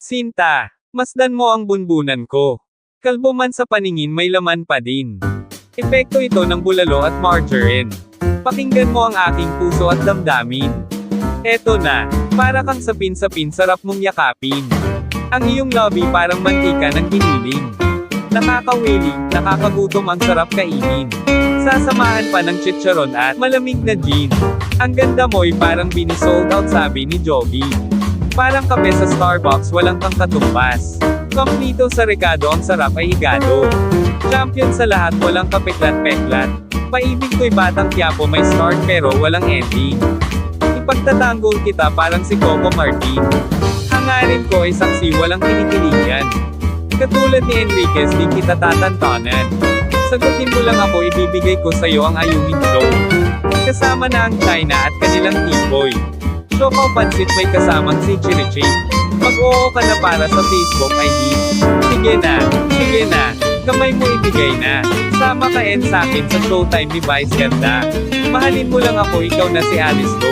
Sinta, masdan mo ang bunbunan ko. Kalbo man sa paningin may laman pa din. Epekto ito ng bulalo at margarine. Pakinggan mo ang aking puso at damdamin. Eto na, para kang sapin-sapin sarap mong yakapin. Ang iyong lobby parang mantika ng giniling. Nakakawiling, nakakagutom ang sarap kainin. Sasamahan pa ng chicharon at malamig na gin. Ang ganda mo'y parang binisold out sabi ni Joby. Parang kape sa Starbucks walang kang katumbas. Kompleto sa rekado ang sarap ay higado. Champion sa lahat walang kapeklat-peklat. Paibig ko'y batang Quiapo may start pero walang ending. Ipagtatanggol kita parang si Coco Martin. Hangarin ko ay saksi walang kinikiligan. Katulad ni Enriquez di kita tatantanan. Sagutin mo lang ako ibibigay ko sa'yo ang ayungin show. Kasama na ang China at kanilang T-boy. Siopaw pansit may kasamang si Chirichip. Mag-oo ka na para sa Facebook ID. Sige na, kamay mo ibigay na. Sama ka sa'kin sa showtime ni Vice Ganda. Mahalin mo lang ako ikaw na si Alice Go.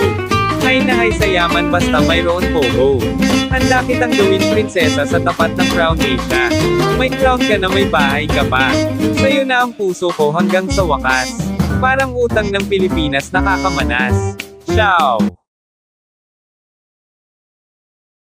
Hay na hay sa yaman basta mayroon pogo. Handa kitang gawin prinsesa sa tapat ng Crown Asia. May crown ka na may bahay ka pa. Sa'yo na ang puso ko hanggang sa wakas. Parang utang ng Pilipinas nakakamanas. Ciao!